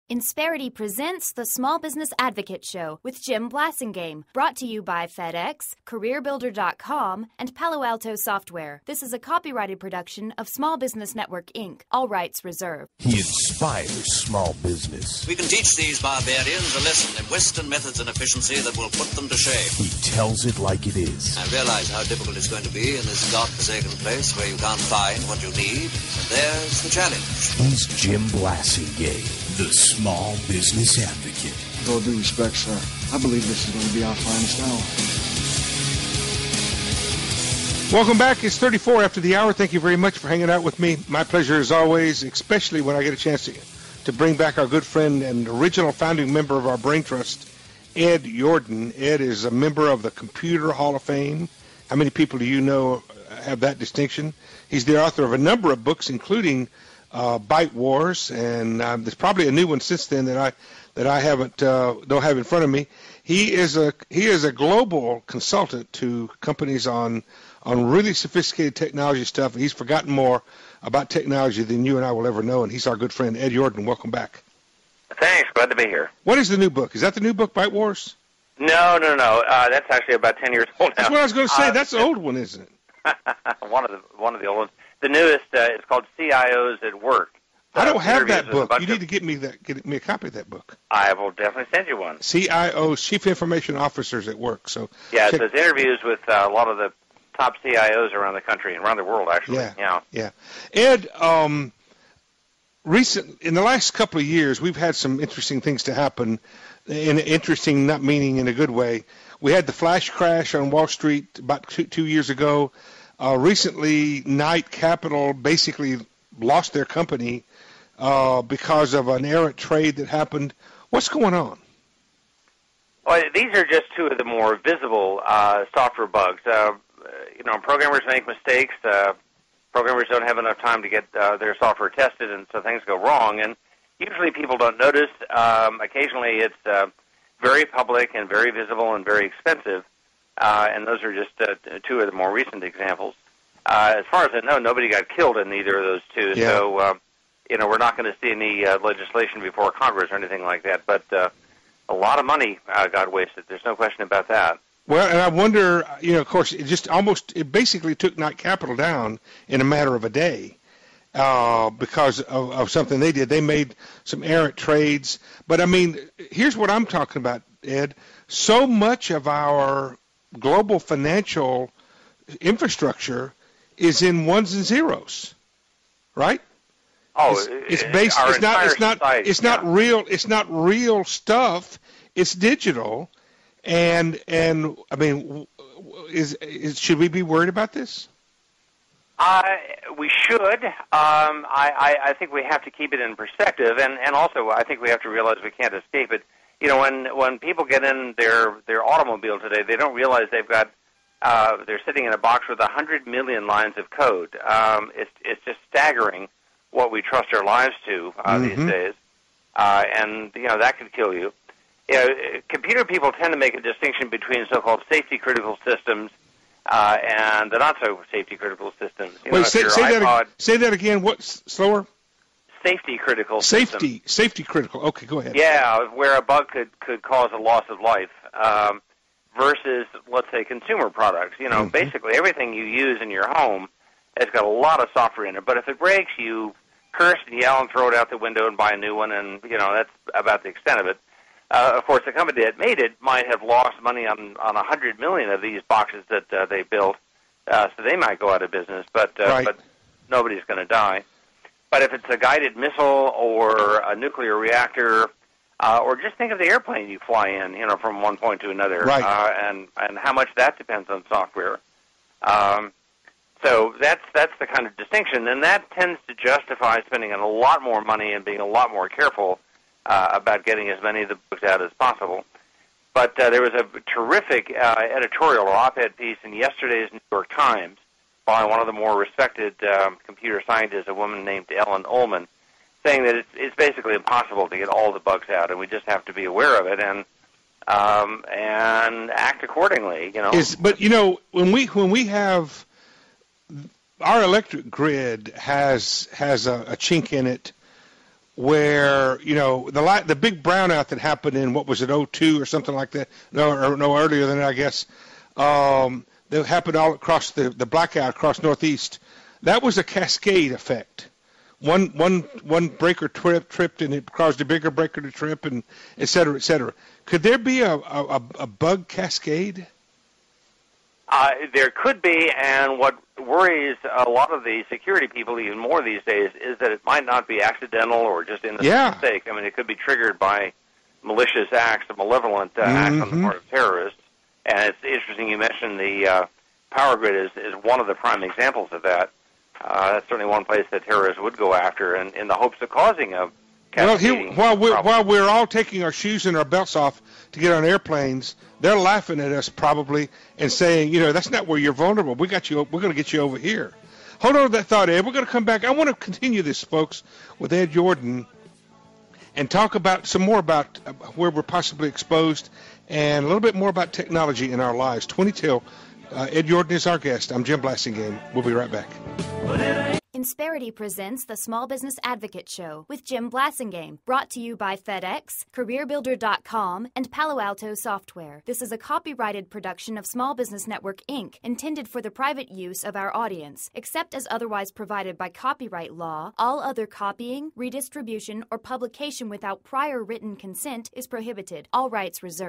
Insperity presents the Small Business Advocate Show with Jim Blasingame, brought to you by FedEx, CareerBuilder.com, and Palo Alto Software. This is a copyrighted production of Small Business Network, Inc., all rights reserved. He inspires small business. We can teach these barbarians a lesson in Western methods and efficiency that will put them to shame. He tells it like it is. I realize how difficult it's going to be in this godforsaken place where you can't find what you need, and there's the challenge. He's Jim Blasingame, the Small Business Advocate. With all due respect, sir, I believe this is going to be our finest hour. Welcome back. It's 34 after the hour. Thank you very much for hanging out with me. My pleasure as always, especially when I get a chance to bring back our good friend and original founding member of our Brain Trust, Ed Yourdon. Ed is a member of the Computer Hall of Fame. How many people do you know have that distinction? He's the author of a number of books, including Byte Wars, and there's probably a new one since then that I don't have in front of me. He is a global consultant to companies on really sophisticated technology stuff. He's forgotten more about technology than you and I will ever know, and he's our good friend Ed Yourdon. Welcome back. Thanks. Glad to be here. What is the new book? Is that the new book, Byte Wars? No. That's actually about 10 years old now. That's what I was going to say. That's the old one, isn't it? one of the old ones. The newest is called CIOs at Work. I don't have that book. You need to get me a copy of that book. I will definitely send you one. CIOs, Chief Information Officers at Work. So yeah, it says interviews with a lot of the top CIOs around the country and around the world, actually. Yeah. Ed, in the last couple of years, we've had some interesting things to happen. Interesting, not meaning in a good way. We had the flash crash on Wall Street about two years ago. Recently, Knight Capital basically lost their company because of an errant trade that happened. What's going on? Well, these are just two of the more visible software bugs. Programmers make mistakes. Programmers don't have enough time to get their software tested, and so things go wrong. And usually people don't notice. Occasionally it's very public and very visible and very expensive. And those are just two of the more recent examples. As far as I know, nobody got killed in either of those two. Yeah. So, we're not going to see any legislation before Congress or anything like that. But a lot of money got wasted. There's no question about that. Well, and I wonder, of course, it basically took Knight Capital down in a matter of a day because of something they did. They made some errant trades. But, I mean, here's what I'm talking about, Ed. So much of our global financial infrastructure is in ones and zeros, right? Oh, it's based. It's not real stuff. It's digital, and I mean, should we be worried about this? We should. I think we have to keep it in perspective, and also I think we have to realize we can't escape it. When people get in their automobile today, they don't realize they're sitting in a box with 100 million lines of code. It's just staggering what we trust our lives to these days, and that could kill you. Computer people tend to make a distinction between so-called safety-critical systems and the not-so-safety-critical systems. Say that again. What's slower? Safety-critical systems. Safety-critical. Okay, go ahead. Yeah, where a bug could cause a loss of life. Versus, let's say, consumer products. Basically everything you use in your home has got a lot of software in it. But if it breaks, you curse and yell and throw it out the window and buy a new one, and, that's about the extent of it. Of course, the company that made it might have lost money on 100 million of these boxes that they built, so they might go out of business, but nobody's going to die. But if it's a guided missile or a nuclear reactor, or just think of the airplane you fly in, from one point to another, right. And how much that depends on software. So that's the kind of distinction, and that tends to justify spending a lot more money and being a lot more careful about getting as many of the books out as possible. But there was a terrific editorial or op-ed piece in yesterday's New York Times by one of the more respected computer scientists, a woman named Ellen Ullman, saying that it's basically impossible to get all the bugs out, and we just have to be aware of it and act accordingly. But when we have our electric grid has a chink in it where, the big brownout that happened in, what was it, '02 or something like that? No, earlier than that, I guess. That happened all across the blackout across Northeast. That was a cascade effect. One breaker tripped, and it caused a bigger breaker to trip, and et cetera, et cetera. Could there be a bug cascade? There could be, and what worries a lot of the security people even more these days is that it might not be accidental or just innocent mistake. I mean, it could be triggered by malicious acts, or malevolent acts on the part of terrorists. And it's interesting you mentioned the power grid is one of the prime examples of that. That's certainly one place that terrorists would go after, and in the hopes of causing a cascading problem. While we're all taking our shoes and our belts off to get on airplanes, they're laughing at us probably and saying, that's not where you're vulnerable. We're going to get you over here. Hold on to that thought, Ed. We're going to come back. I want to continue this, folks, with Ed Yourdon and talk about some more about where we're possibly exposed and a little bit more about technology in our lives. 20 till. Ed Yourdon is our guest. I'm Jim Blasingame. We'll be right back. Insperity presents the Small Business Advocate Show with Jim Blasingame, brought to you by FedEx, CareerBuilder.com, and Palo Alto Software. This is a copyrighted production of Small Business Network, Inc., intended for the private use of our audience. Except as otherwise provided by copyright law, all other copying, redistribution, or publication without prior written consent is prohibited. All rights reserved.